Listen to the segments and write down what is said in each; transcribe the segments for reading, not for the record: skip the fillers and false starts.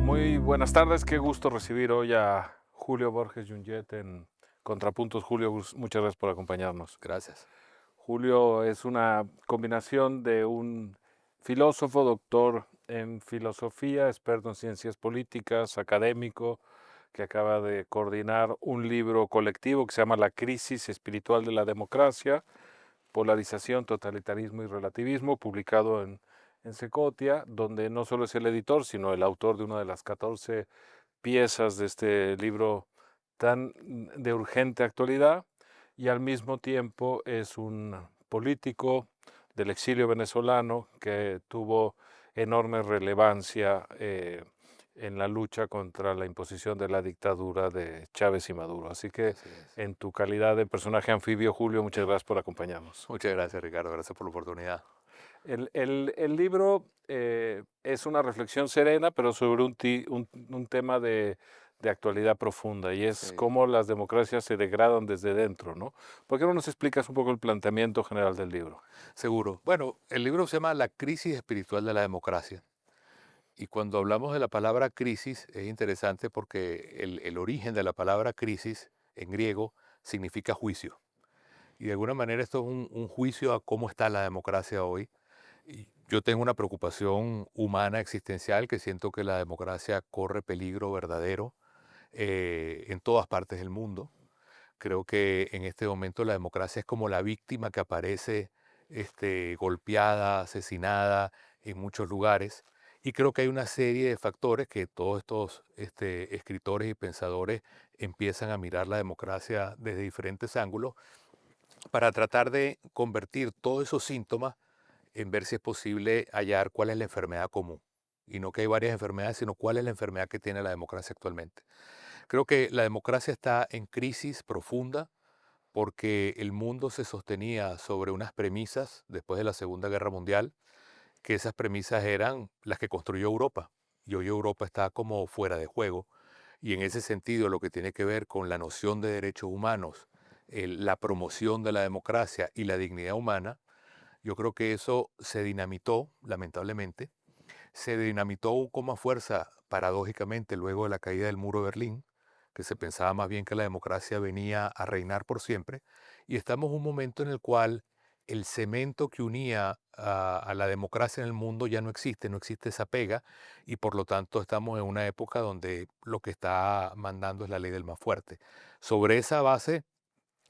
Muy buenas tardes, qué gusto recibir hoy a Julio Borges Junget en Contrapuntos. Julio, muchas gracias por acompañarnos. Gracias. Julio es una combinación de un filósofo, doctor en filosofía, experto en ciencias políticas, académico, que acaba de coordinar un libro colectivo que se llama La crisis espiritual de la democracia, polarización, totalitarismo y relativismo, publicado en Secotia, donde no solo es el editor, sino el autor de una de las 14 piezas de este libro tan de urgente actualidad, y al mismo tiempo es un político del exilio venezolano que tuvo enorme relevancia en la lucha contra la imposición de la dictadura de Chávez y Maduro. Así que Así es. en tu calidad de personaje anfibio, Julio, muchas gracias por acompañarnos. Muchas gracias, Ricardo. Gracias por la oportunidad. El libro es una reflexión serena, pero sobre un tema de actualidad profunda, y es Sí, cómo las democracias se degradan desde dentro, ¿no? ¿Por qué no nos explicas un poco el planteamiento general del libro? seguro. Bueno, el libro se llama La crisis espiritual de la democracia. Y cuando hablamos de la palabra crisis, es interesante porque el origen de la palabra crisis en griego significa juicio. Y de alguna manera esto es un juicio a cómo está la democracia hoy. Y yo tengo una preocupación humana existencial que siento que la democracia corre peligro verdadero en todas partes del mundo. Creo que en este momento la democracia es como la víctima que aparece golpeada, asesinada en muchos lugares. Y creo que hay una serie de factores que todos estos escritores y pensadores empiezan a mirar la democracia desde diferentes ángulos para tratar de convertir todos esos síntomas en ver si es posible hallar cuál es la enfermedad común. Y no que hay varias enfermedades, sino cuál es la enfermedad que tiene la democracia actualmente. Creo que la democracia está en crisis profunda porque el mundo se sostenía sobre unas premisas después de la Segunda Guerra Mundial, que esas premisas eran las que construyó Europa. Y hoy Europa está como fuera de juego. Y en ese sentido, lo que tiene que ver con la noción de derechos humanos, la promoción de la democracia y la dignidad humana, yo creo que eso se dinamitó, lamentablemente. Se dinamitó con más fuerza, paradójicamente, luego de la caída del muro de Berlín, que se pensaba más bien que la democracia venía a reinar por siempre, y estamos en un momento en el cual el cemento que unía a la democracia en el mundo ya no existe, no existe esa pega, y por lo tanto estamos en una época donde lo que está mandando es la ley del más fuerte. Sobre esa base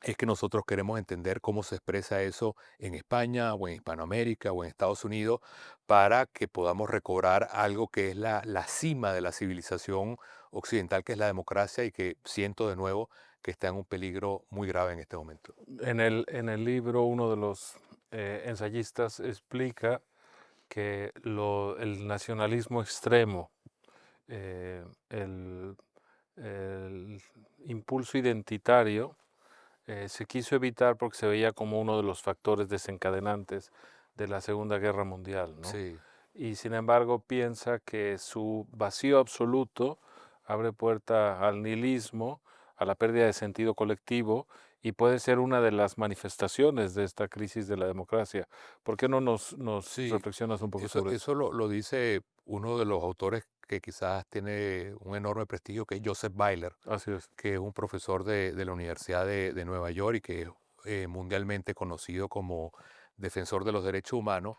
es que nosotros queremos entender cómo se expresa eso en España o en Hispanoamérica o en Estados Unidos para que podamos recobrar algo que es la cima de la civilización occidental, que es la democracia y que siento de nuevo que está en un peligro muy grave en este momento. En el libro, uno de los ensayistas explica que el nacionalismo extremo, el impulso identitario, se quiso evitar porque se veía como uno de los factores desencadenantes de la Segunda Guerra Mundial, ¿no? Sí, Y sin embargo piensa que su vacío absoluto abre puerta al nihilismo, a la pérdida de sentido colectivo, y puede ser una de las manifestaciones de esta crisis de la democracia. ¿Por qué no nos sí, reflexionas un poco eso, sobre eso? eso lo dice uno de los autores que quizás tiene un enorme prestigio, que es Joseph Weiler, Así es. que es un profesor de la Universidad de Nueva York y que es mundialmente conocido como defensor de los derechos humanos.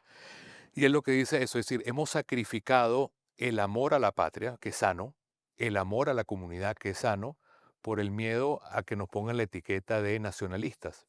Y él lo que dice eso, es decir, hemos sacrificado el amor a la patria, que es sano, el amor a la comunidad, que es sano, por el miedo a que nos pongan la etiqueta de nacionalistas.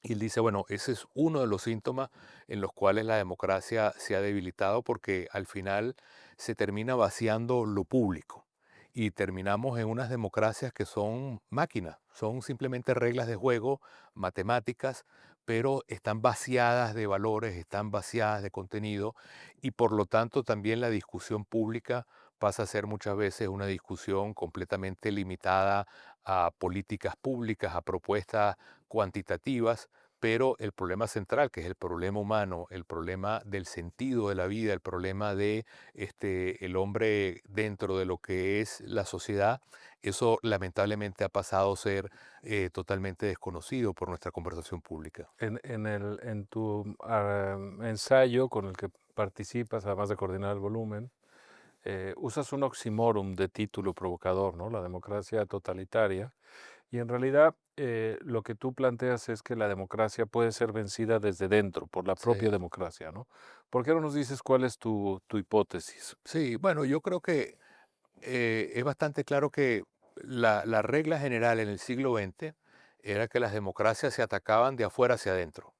Y él dice, bueno, ese es uno de los síntomas en los cuales la democracia se ha debilitado porque al final se termina vaciando lo público y terminamos en unas democracias que son máquinas, son simplemente reglas de juego, matemáticas, pero están vaciadas de valores, están vaciadas de contenido y por lo tanto también la discusión pública pasa a ser muchas veces una discusión completamente limitada a políticas públicas, a propuestas cuantitativas, pero el problema central, que es el problema humano, el problema del sentido de la vida, el problema de el hombre dentro de lo que es la sociedad, eso lamentablemente ha pasado a ser totalmente desconocido por nuestra conversación pública. En tu ensayo con el que participas, además de coordinar el volumen, usas un oxímoron de título provocador, ¿no? La democracia totalitaria. Y en realidad lo que tú planteas es que la democracia puede ser vencida desde dentro, por la propia Sí. democracia, ¿no? ¿Por qué no nos dices cuál es tu hipótesis? Sí, bueno, yo creo que es bastante claro que la regla general en el siglo XX era que las democracias se atacaban de afuera hacia adentro.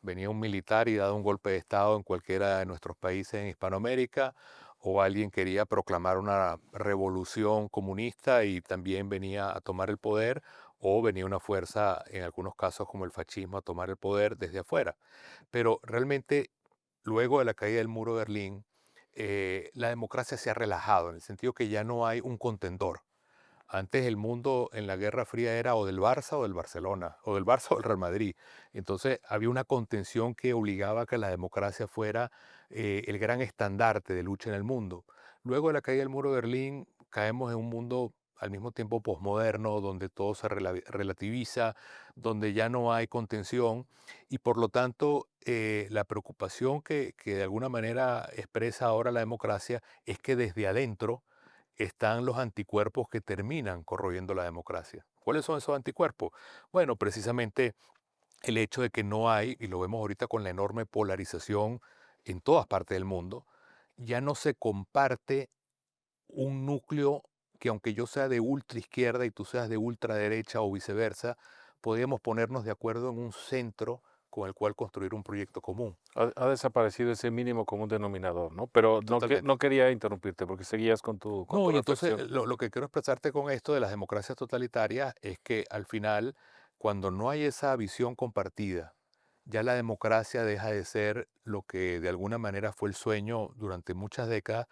Venía un militar y daba un golpe de Estado en cualquiera de nuestros países en Hispanoamérica, o alguien quería proclamar una revolución comunista y también venía a tomar el poder, o venía una fuerza, en algunos casos como el fascismo, a tomar el poder desde afuera. Pero realmente, luego de la caída del muro de Berlín, la democracia se ha relajado, en el sentido que ya no hay un contendor. Antes el mundo en la Guerra Fría era o del Barça o del Barcelona, o del Barça o del Real Madrid. Entonces había una contención que obligaba a que la democracia fuera el gran estandarte de lucha en el mundo. Luego de la caída del muro de Berlín, caemos en un mundo al mismo tiempo posmoderno, donde todo se relativiza, donde ya no hay contención y por lo tanto la preocupación que de alguna manera expresa ahora la democracia es que desde adentro están los anticuerpos que terminan corroyendo la democracia. ¿Cuáles son esos anticuerpos? Bueno, precisamente el hecho de que no hay, y lo vemos ahorita con la enorme polarización en todas partes del mundo, ya no se comparte un núcleo que aunque yo sea de ultra izquierda y tú seas de ultraderecha o viceversa, podríamos ponernos de acuerdo en un centro con el cual construir un proyecto común. Ha desaparecido ese mínimo común denominador, ¿no? Pero Totalmente. no quería interrumpirte porque seguías con tu No, y entonces reflexión. lo que quiero expresarte con esto de las democracias totalitarias es que al final, cuando no hay esa visión compartida, ya la democracia deja de ser lo que de alguna manera fue el sueño durante muchas décadas,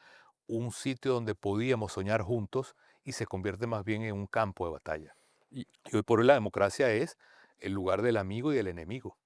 un sitio donde podíamos soñar juntos y se convierte más bien en un campo de batalla. Y Y hoy por hoy la democracia es el lugar del amigo y del enemigo.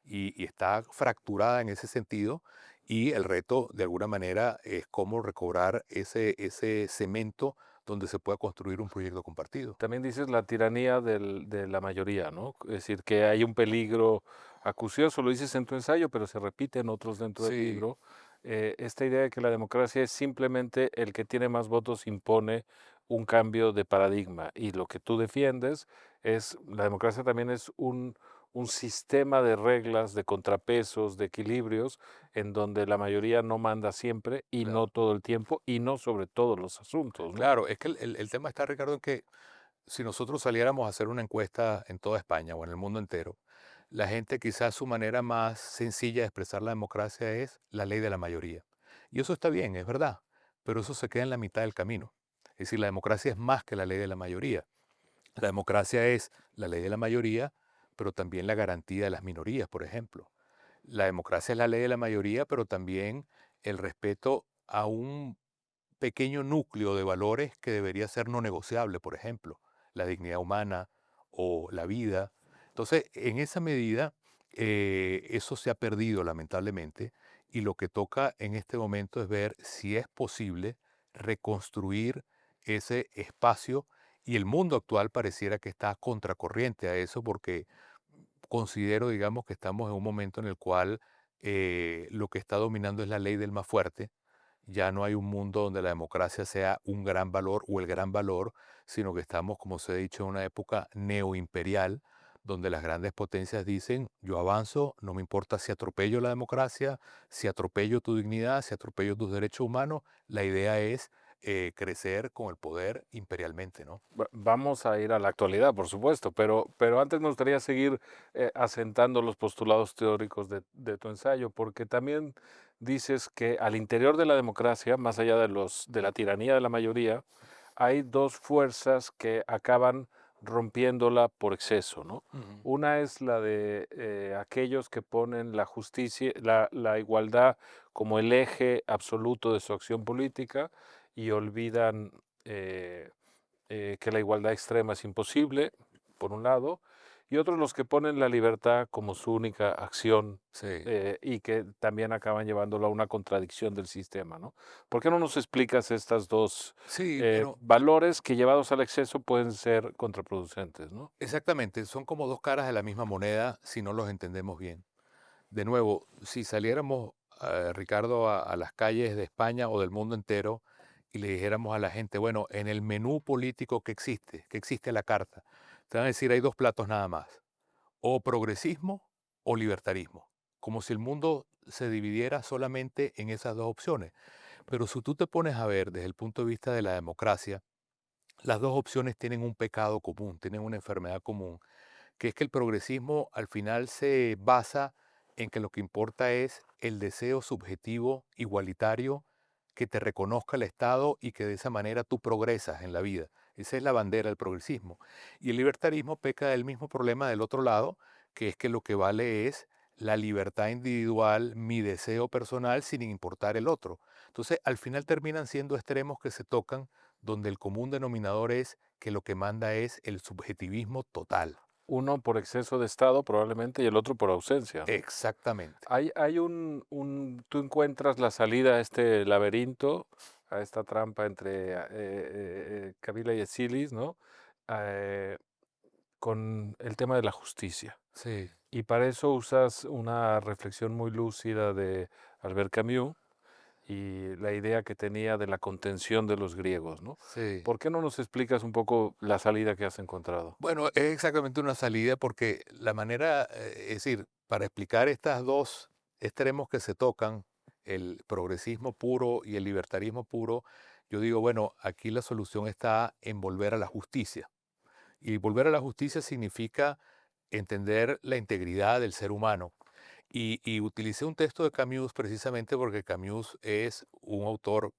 Y está fracturada en ese sentido. Y el reto, de alguna manera, es cómo recobrar ese cemento donde se pueda construir un proyecto compartido. también dices la tiranía de la mayoría, ¿no? Es decir, que hay un peligro acucioso, lo dices en tu ensayo, pero se repite en otros dentro del Sí, libro. Esta idea de que la democracia es simplemente el que tiene más votos impone un cambio de paradigma. Y lo que tú defiendes es, la democracia también es un sistema de reglas, de contrapesos, de equilibrios, en donde la mayoría no manda siempre y no claro. todo el tiempo y no sobre todos los asuntos, ¿no? Claro, es que el tema está, Ricardo, en que si nosotros saliéramos a hacer una encuesta en toda España o en el mundo entero, la gente quizás su manera más sencilla de expresar la democracia es la ley de la mayoría. Y eso está bien, es verdad, pero eso se queda en la mitad del camino. Es decir, la democracia es más que la ley de la mayoría. La democracia es la ley de la mayoría, pero también la garantía de las minorías, por ejemplo. La democracia es la ley de la mayoría, pero también el respeto a un pequeño núcleo de valores que debería ser no negociable, por ejemplo, la dignidad humana o la vida. Entonces, en esa medida, eso se ha perdido lamentablemente y lo que toca en este momento es ver si es posible reconstruir ese espacio y el mundo actual pareciera que está contracorriente a eso porque considero, digamos, que estamos en un momento en el cual lo que está dominando es la ley del más fuerte. Ya no hay un mundo donde la democracia sea un gran valor o el gran valor, sino que estamos, como se ha dicho, en una época neoimperial, donde las grandes potencias dicen, yo avanzo, no me importa si atropello la democracia, si atropello tu dignidad, si atropello tus derechos humanos, la idea es crecer con el poder imperialmente, ¿no? Vamos a ir a la actualidad, por supuesto, pero antes me gustaría seguir asentando los postulados teóricos de tu ensayo, porque también dices que al interior de la democracia, más allá de la tiranía de la mayoría, hay dos fuerzas que acaban rompiéndola por exceso, ¿no? Ujú. Una es la de aquellos que ponen la justicia, la igualdad como el eje absoluto de su acción política y olvidan que la igualdad extrema es imposible, por un lado, y otros los que ponen la libertad como su única acción, Sí. y que también acaban llevándolo a una contradicción del sistema, ¿no? ¿Por qué no nos explicas estas 2 Sí, bueno, valores que llevados al exceso pueden ser contraproducentes, ¿no? exactamente, son como 2 caras de la misma moneda si no los entendemos bien. De nuevo, si saliéramos, Ricardo, a las calles de España o del mundo entero y le dijéramos a la gente, bueno, en el menú político que existe a la carta, te van a decir, hay 2 platos nada más, o progresismo o libertarismo, como si el mundo se dividiera solamente en esas 2 opciones. Pero si tú te pones a ver desde el punto de vista de la democracia, las 2 opciones tienen un pecado común, tienen una enfermedad común, que es que el progresismo al final se basa en que lo que importa es el deseo subjetivo igualitario que te reconozca el Estado y que de esa manera tú progresas en la vida. Esa es la bandera del progresismo. Y el libertarismo peca del mismo problema del otro lado, que es que lo que vale es la libertad individual, mi deseo personal, sin importar el otro. Entonces, al final terminan siendo extremos que se tocan, donde el común denominador es que lo que manda es el subjetivismo total. Uno por exceso de Estado probablemente y el otro por ausencia, ¿no? Exactamente. Hay tú encuentras la salida a este laberinto, a esta trampa entre, Kabila y Esilis, ¿no? Eh, con el tema de la justicia. Sí, Y para eso usas una reflexión muy lúcida de Albert Camus y la idea que tenía de la contención de los griegos, ¿no? sí. ¿Por qué no nos explicas un poco la salida que has encontrado? Bueno, es exactamente una salida porque la manera, es decir, para explicar estas dos extremos que se tocan, el progresismo puro y el libertarismo puro, yo digo, bueno, aquí la solución está en volver a la justicia. Y volver a la justicia significa entender la integridad del ser humano. Y utilicé un texto de Camus precisamente porque Camus es un autor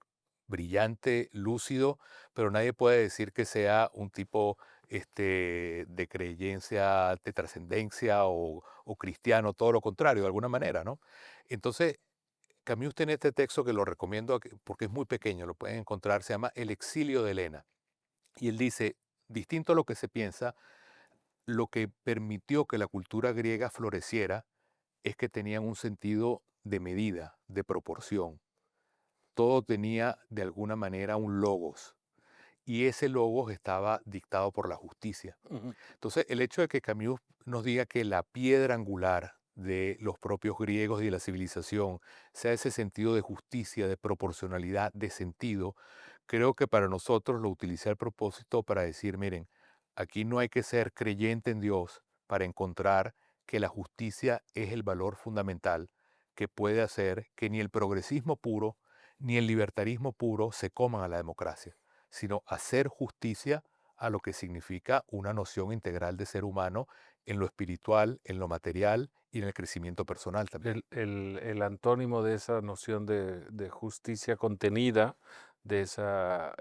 brillante, lúcido, pero nadie puede decir que sea un tipo de creencia, de trascendencia o cristiano, todo lo contrario, de alguna manera, ¿no? Entonces, Camus tiene este texto que lo recomiendo porque es muy pequeño, lo pueden encontrar, se llama El exilio de Helena. Y él dice, distinto a lo que se piensa, lo que permitió que la cultura griega floreciera es que tenían un sentido de medida, de proporción. Todo tenía de alguna manera un logos y ese logos estaba dictado por la justicia. Ujú. Entonces, el hecho de que Camus nos diga que la piedra angular de los propios griegos y de la civilización sea ese sentido de justicia, de proporcionalidad, de sentido, creo que para nosotros lo utilicé al propósito para decir, miren, aquí no hay que ser creyente en Dios para encontrar que la justicia es el valor fundamental que puede hacer que ni el progresismo puro ni el libertarismo puro se coman a la democracia, sino hacer justicia a lo que significa una noción integral de ser humano en lo espiritual, en lo material y en el crecimiento personal también. El antónimo de esa noción de justicia contenida, de esa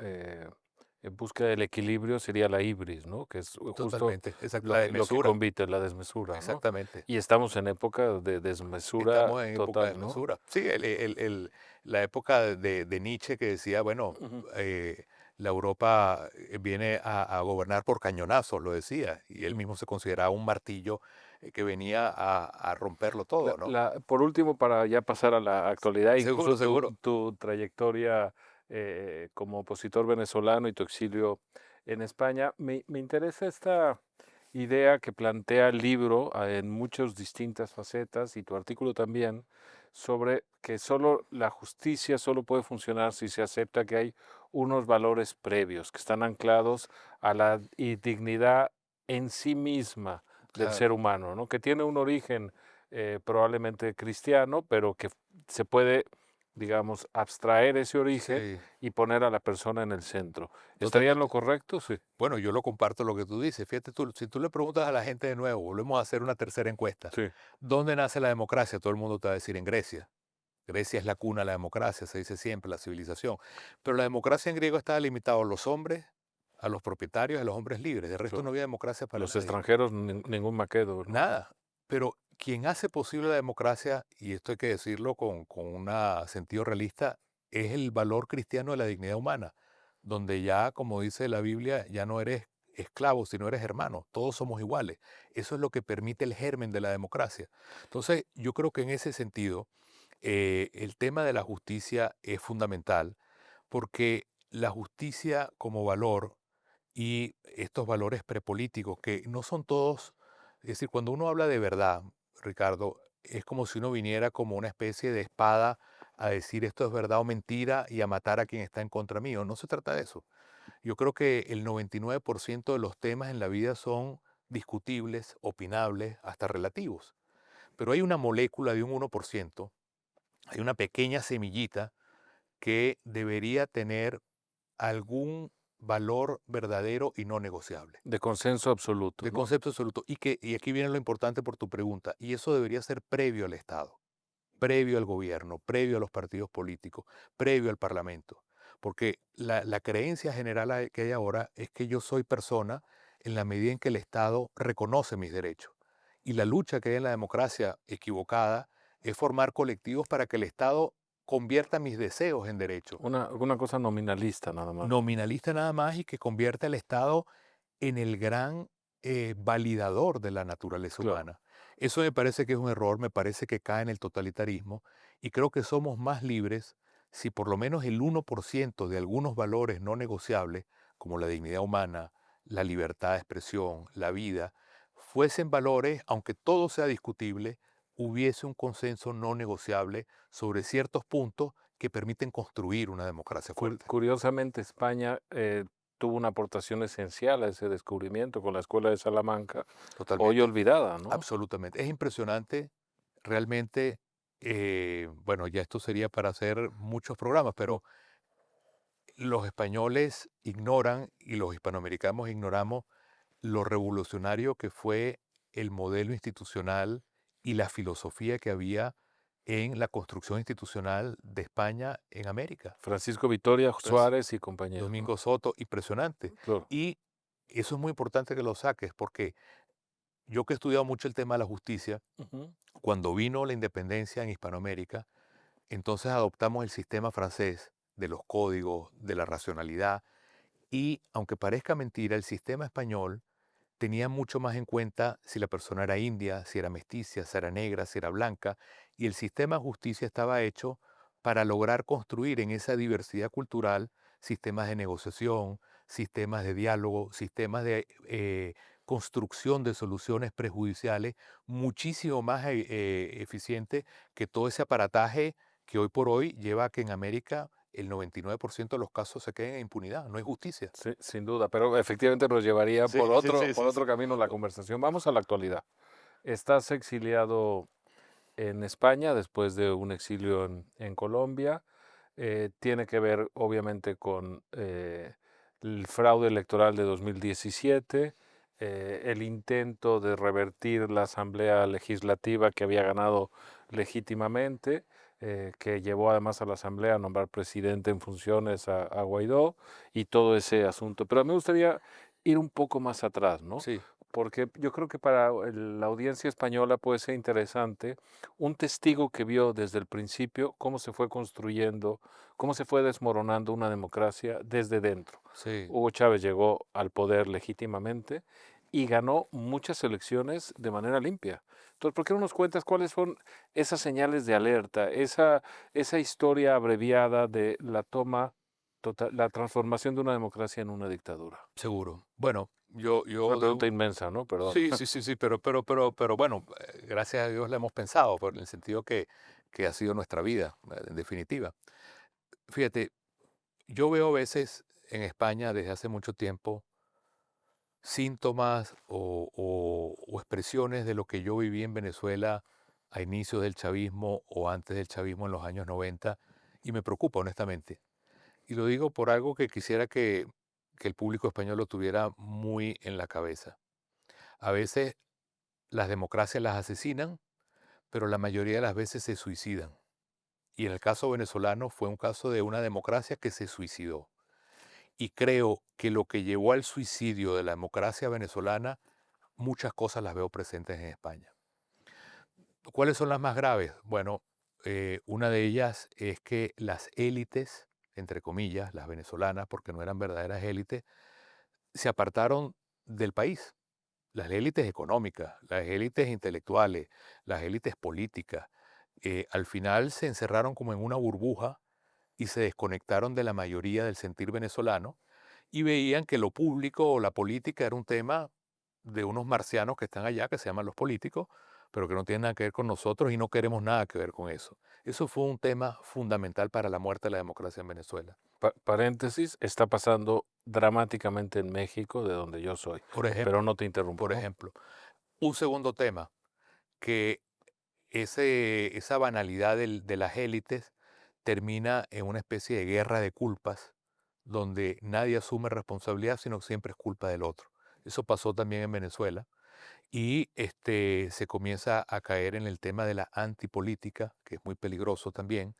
búsqueda del equilibrio sería la ibris, ¿no? Que es justo Totalmente, exacto, la lo que desmesura, compite, la desmesura, ¿no? exactamente. Y estamos en época de desmesura Estamos en época de total, ¿no? desmesura. Sí, la época de Nietzsche que decía, bueno, Ujú. la Europa viene a gobernar por cañonazos, lo decía, y él mismo se consideraba un martillo que venía a romperlo todo, ¿no? Por último, para ya pasar a la actualidad, incluso Seguro, seguro. tu trayectoria como opositor venezolano y tu exilio en España, me interesa esta idea que plantea el libro en muchas distintas facetas y tu artículo también, sobre que solo la justicia solo puede funcionar si se acepta que hay unos valores previos que están anclados a la dignidad en sí misma del Claro. ser humano, ¿no? Que tiene un origen probablemente cristiano, pero que se puede, digamos, abstraer ese origen Sí, y poner a la persona en el centro. ¿Estaría en lo totalmente. correcto? Sí. Bueno, yo lo comparto lo que tú dices. Fíjate tú, si tú le preguntas a la gente de nuevo, volvemos a hacer una tercera encuesta. Sí. ¿Dónde nace la democracia? Todo el mundo te va a decir en Grecia. Grecia es la cuna de la democracia, se dice siempre, la civilización. Pero la democracia en griego estaba limitada a los hombres, a los propietarios, a los hombres libres. De resto no había democracia para Los nadie. extranjeros, ningún maquedo, ¿no? Nada. Pero quien hace posible la democracia, y esto hay que decirlo con un sentido realista, es el valor cristiano de la dignidad humana, donde ya, como dice la Biblia, ya no eres esclavo, si no eres hermano, todos somos iguales. Eso es lo que permite el germen de la democracia. Entonces, yo creo que en ese sentido, el tema de la justicia es fundamental porque la justicia como valor y estos valores prepolíticos que no son todos, es decir, cuando uno habla de verdad, Ricardo, es como si uno viniera como una especie de espada a decir esto es verdad o mentira y a matar a quien está en contra mío. No se trata de eso. Yo creo que el 99% de los temas en la vida son discutibles, opinables, hasta relativos. Pero hay una molécula de un 1%, hay una pequeña semillita que debería tener algún valor verdadero y no negociable, De consenso absoluto, de ¿no? concepto absoluto. Y aquí viene lo importante por tu pregunta, y eso debería ser previo al Estado, previo al gobierno, previo a los partidos políticos, previo al Parlamento. Porque la creencia general que hay ahora es que yo soy persona en la medida en que el Estado reconoce mis derechos. Y la lucha que hay en la democracia equivocada es formar colectivos para que el Estado convierta mis deseos en derechos. Una cosa nominalista nada más. Nominalista nada más y que convierta al Estado en el gran validador de la naturaleza Claro. humana. Eso me parece que es un error, me parece que cae en el totalitarismo y creo que somos más libres si por lo menos el 1% de algunos valores no negociables, como la dignidad humana, la libertad de expresión, la vida, fuesen valores, aunque todo sea discutible, hubiese un consenso no negociable sobre ciertos puntos que permiten construir una democracia fuerte. Curiosamente, España tuvo una aportación esencial a ese descubrimiento con la Escuela de Salamanca, hoy Totalmente. olvidada, ¿no? Absolutamente. Es impresionante, realmente, bueno, ya esto sería para hacer muchos programas, Mm. pero los españoles ignoran y los hispanoamericanos ignoramos lo revolucionario que fue el modelo institucional y la filosofía que había en la construcción institucional de España en América. Francisco Vitoria Franci- Suárez y compañía, ¿no? Domingo Soto, impresionante. Claro. Y eso es muy importante que lo saques porque yo que he estudiado mucho el tema de la justicia, Ujú. cuando vino la independencia en Hispanoamérica, entonces adoptamos el sistema francés de los códigos, de la racionalidad, y aunque parezca mentira, el sistema español tenía mucho más en cuenta si la persona era india, si era mestiza, si era negra, si era blanca, y el sistema de justicia estaba hecho para lograr construir en esa diversidad cultural sistemas de negociación, sistemas de diálogo, sistemas de construcción de soluciones prejudiciales muchísimo más eficiente que todo ese aparataje que hoy por hoy lleva a que en América el 99% de los casos se queden en impunidad, no hay justicia. Sí, sin duda, pero efectivamente nos llevaría Sí, sí, sí, por sí, sí. otro camino la conversación. Vamos a la actualidad. Estás exiliado en España después de un exilio en Colombia. Tiene que ver, obviamente, con el fraude electoral de 2017, el intento de revertir la Asamblea Legislativa que había ganado legítimamente, que llevó además a la Asamblea a nombrar presidente en funciones a Guaidó y todo ese asunto. Pero me gustaría ir un poco más atrás, ¿no? Sí, Porque yo creo que para la audiencia española puede ser interesante un testigo que vio desde el principio cómo se fue construyendo, cómo se fue desmoronando una democracia desde dentro. sí. Hugo Chávez llegó al poder legítimamente y ganó muchas elecciones de manera limpia. Entonces, ¿por qué no nos cuentas cuáles son esas señales de alerta, esa historia abreviada de la toma, la transformación de una democracia en una dictadura? Seguro. Bueno, yo, Es una yo pregunta debo- inmensa, ¿no? Perdón. sí, sí, sí, sí, pero bueno, gracias a Dios la hemos pensado, por el sentido que ha sido nuestra vida, en definitiva. Fíjate, yo veo a veces en España desde hace mucho tiempo síntomas o expresiones de lo que yo viví en Venezuela a inicios del chavismo o antes del chavismo en los años 90 y me preocupa honestamente. Y lo digo por algo que quisiera que el público español lo tuviera muy en la cabeza. A veces las democracias las asesinan, pero la mayoría de las veces se suicidan. Y en el caso venezolano fue un caso de una democracia que se suicidó. Y creo que lo que llevó al suicidio de la democracia venezolana, muchas cosas las veo presentes en España. ¿Cuáles son las más graves? Bueno, una de ellas es que las élites, entre comillas, las venezolanas, porque no eran verdaderas élites, se apartaron del país. Las élites económicas, las élites intelectuales, las élites políticas, al final se encerraron como en una burbuja y se desconectaron de la mayoría del sentir venezolano y veían que lo público o la política era un tema de unos marcianos que están allá, que se llaman los políticos, pero que no tienen nada que ver con nosotros y no queremos nada que ver con eso. Eso fue un tema fundamental para la muerte de la democracia en Venezuela. Paréntesis, está pasando dramáticamente en México, de donde yo soy, Por pero ejemplo, no te interrumpo, por ¿no? ejemplo, un segundo tema, que esa banalidad de las élites termina en una especie de guerra de culpas, donde nadie asume responsabilidad, sino que siempre es culpa del otro. Eso pasó también en Venezuela y se comienza a caer en el tema de la antipolítica, que es muy peligroso también.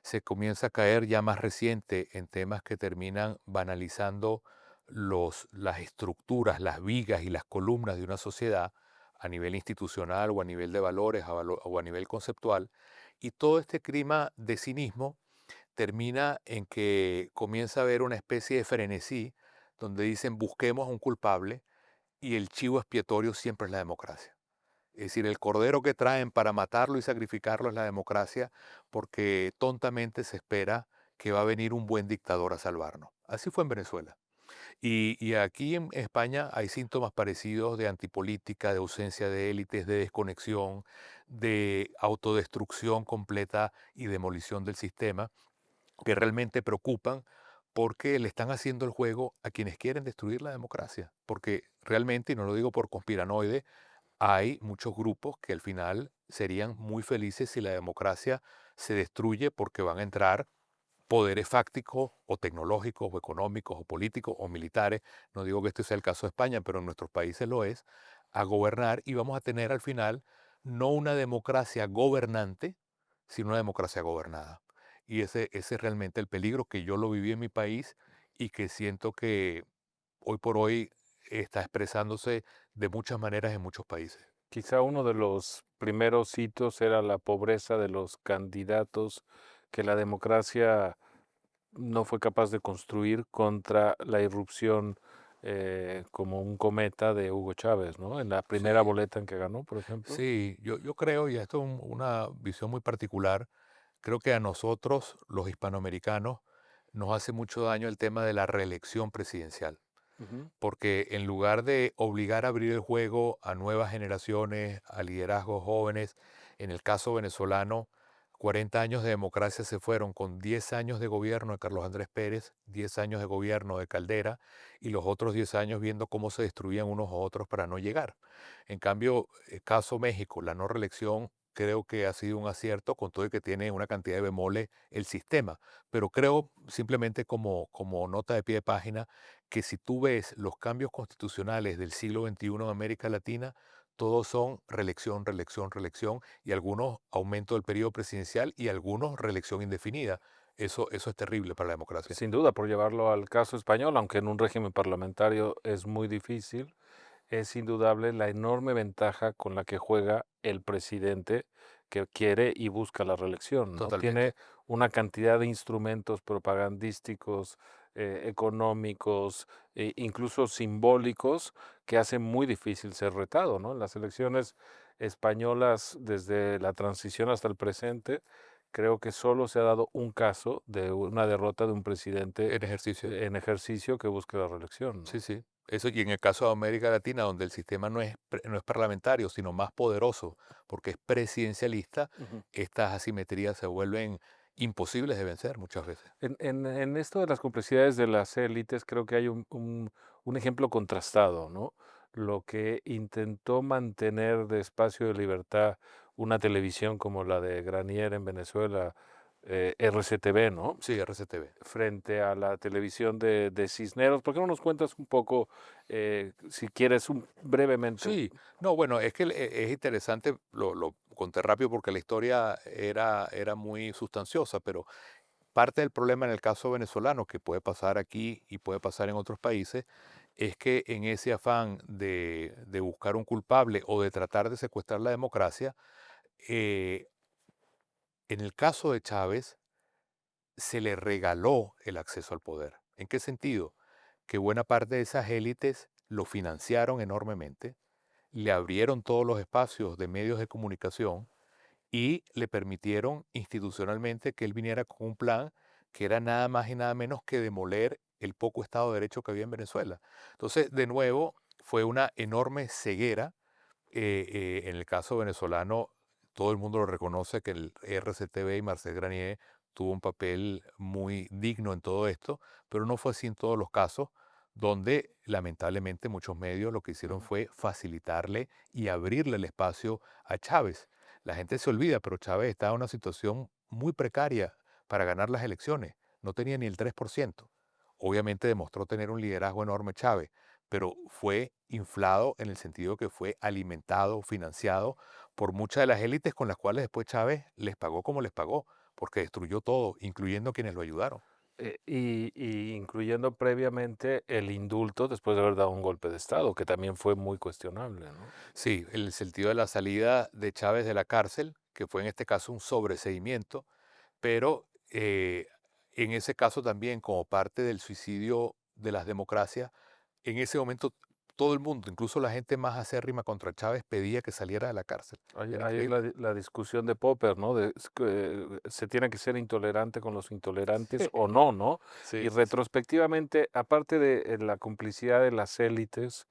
Se comienza a caer ya más reciente en temas que terminan banalizando las estructuras, las vigas y las columnas de una sociedad a nivel institucional o a nivel de valores o a nivel conceptual. Y todo este clima de cinismo termina en que comienza a haber una especie de frenesí donde dicen busquemos a un culpable y el chivo expiatorio siempre es la democracia. Es decir, el cordero que traen para matarlo y sacrificarlo es la democracia, porque tontamente se espera que va a venir un buen dictador a salvarnos. Así fue en Venezuela. Y aquí en España hay síntomas parecidos de antipolítica, de ausencia de élites, de desconexión, de autodestrucción completa y demolición del sistema, que realmente preocupan porque le están haciendo el juego a quienes quieren destruir la democracia. Porque realmente, y no lo digo por conspiranoide, hay muchos grupos que al final serían muy felices si la democracia se destruye porque van a entrar poderes fácticos o tecnológicos o económicos o políticos o militares, no digo que este sea el caso de España, pero en nuestros países lo es, a gobernar y vamos a tener al final no una democracia gobernante, sino una democracia gobernada. Y ese es realmente el peligro que yo lo viví en mi país y que siento que hoy por hoy está expresándose de muchas maneras en muchos países. Quizá uno de los primeros hitos era la pobreza de los candidatos que la democracia no fue capaz de construir contra la irrupción como un cometa de Hugo Chávez, ¿no? En la primera Sí, boleta en que ganó, por ejemplo. sí, yo creo, y esto es una visión muy particular, creo que a nosotros, los hispanoamericanos, nos hace mucho daño el tema de la reelección presidencial, Ujú. porque en lugar de obligar a abrir el juego a nuevas generaciones, a liderazgos jóvenes, en el caso venezolano, 40 años de democracia se fueron con 10 años de gobierno de Carlos Andrés Pérez, 10 años de gobierno de Caldera y los otros 10 años viendo cómo se destruían unos a otros para no llegar. En cambio, caso México, la no reelección creo que ha sido un acierto, con todo y que tiene una cantidad de bemoles el sistema, pero creo simplemente como nota de pie de página que si tú ves los cambios constitucionales del siglo XXI en América Latina, todos son reelección, reelección, reelección y algunos aumento del periodo presidencial y algunos reelección indefinida. Eso es terrible para la democracia. Sin duda, por llevarlo al caso español, aunque en un régimen parlamentario es muy difícil, es indudable la enorme ventaja con la que juega el presidente que quiere y busca la reelección, ¿no? Totalmente. Tiene una cantidad de instrumentos propagandísticos, económicos, incluso simbólicos, que hacen muy difícil ser retado, ¿no? En las elecciones españolas, desde la transición hasta el presente, creo que solo se ha dado un caso de una derrota de un presidente En ejercicio. en ejercicio que busque la reelección, Sí, ¿no? sí. Eso, y en el caso de América Latina, donde el sistema no es parlamentario, sino más poderoso, porque es presidencialista, Ujú. estas asimetrías se vuelven imposibles de vencer muchas veces. En esto de las complejidades de las élites, creo que hay un ejemplo contrastado, ¿no? Lo que intentó mantener de espacio de libertad una televisión como la de Granier en Venezuela, RCTV, ¿no? Sí, RCTV. Frente a la televisión de Cisneros. ¿Por qué no nos cuentas un poco, si quieres, brevemente? Sí, no, bueno, es que es interesante, lo conté rápido porque la historia era muy sustanciosa, pero parte del problema en el caso venezolano, que puede pasar aquí y puede pasar en otros países, es que en ese afán de buscar un culpable o de tratar de secuestrar la democracia, eh, en el caso de Chávez se le regaló el acceso al poder. ¿En qué sentido? que buena parte de esas élites lo financiaron enormemente, le abrieron todos los espacios de medios de comunicación y le permitieron institucionalmente que él viniera con un plan que era nada más y nada menos que demoler el poco Estado de Derecho que había en Venezuela. Entonces, de nuevo, fue una enorme ceguera. En el caso venezolano, todo el mundo lo reconoce que el RCTV y Marcel Granier tuvo un papel muy digno en todo esto, pero no fue así en todos los casos, donde lamentablemente muchos medios lo que hicieron Ujú. fue facilitarle y abrirle el espacio a Chávez. La gente se olvida, pero Chávez estaba en una situación muy precaria para ganar las elecciones. No tenía ni el 3%. Obviamente demostró tener un liderazgo enorme Chávez, pero fue inflado en el sentido que fue alimentado, financiado por muchas de las élites con las cuales después Chávez les pagó como les pagó, porque destruyó todo, incluyendo quienes lo ayudaron. Y incluyendo previamente el indulto después de haber dado un golpe de Estado, que también fue muy cuestionable, ¿no? Sí, el sentido de la salida de Chávez de la cárcel, que fue en este caso un sobreseimiento, pero en ese caso también como parte del suicidio de las democracias, en ese momento todo el mundo, incluso la gente más acérrima contra Chávez, pedía que saliera de la cárcel. Era Ahí es increíble. la discusión de Popper, ¿no? De, se tiene que ser intolerante con los intolerantes o no, ¿no? Y Sí, sí, sí. retrospectivamente, aparte de la complicidad de las élites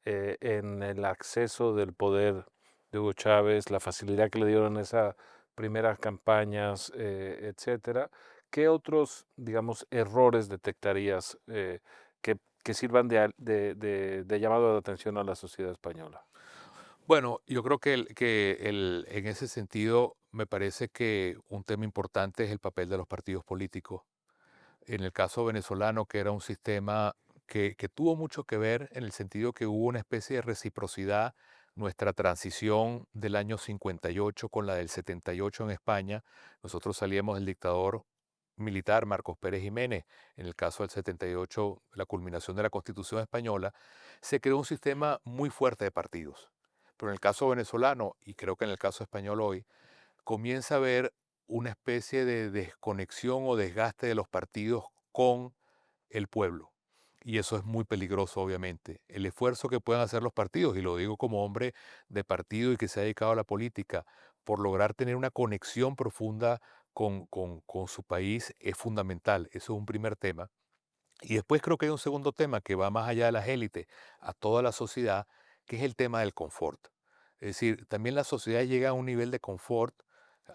en el acceso del poder de Hugo Chávez, la facilidad que le dieron en esas primeras campañas, etcétera, ¿qué otros, digamos, errores detectarías que sirvan de llamado de atención a la sociedad española? Bueno, yo creo que, en ese sentido me parece que un tema importante es el papel de los partidos políticos. En el caso venezolano, que era un sistema que tuvo mucho que ver en el sentido que hubo una especie de reciprocidad, nuestra transición del año 58 con la del 78 en España, nosotros salíamos del dictador militar Marcos Pérez Jiménez, en el caso del 78, la culminación de la Constitución española, se creó un sistema muy fuerte de partidos. Pero en el caso venezolano, y creo que en el caso español hoy, comienza a haber una especie de desconexión o desgaste de los partidos con el pueblo. Y eso es muy peligroso, obviamente. El esfuerzo que puedan hacer los partidos, y lo digo como hombre de partido y que se ha dedicado a la política, por lograr tener una conexión profunda con su país es fundamental. Eso es un primer tema. Y después creo que hay un segundo tema que va más allá de las élites, a toda la sociedad, que es el tema del confort. Es decir, también la sociedad llega a un nivel de confort,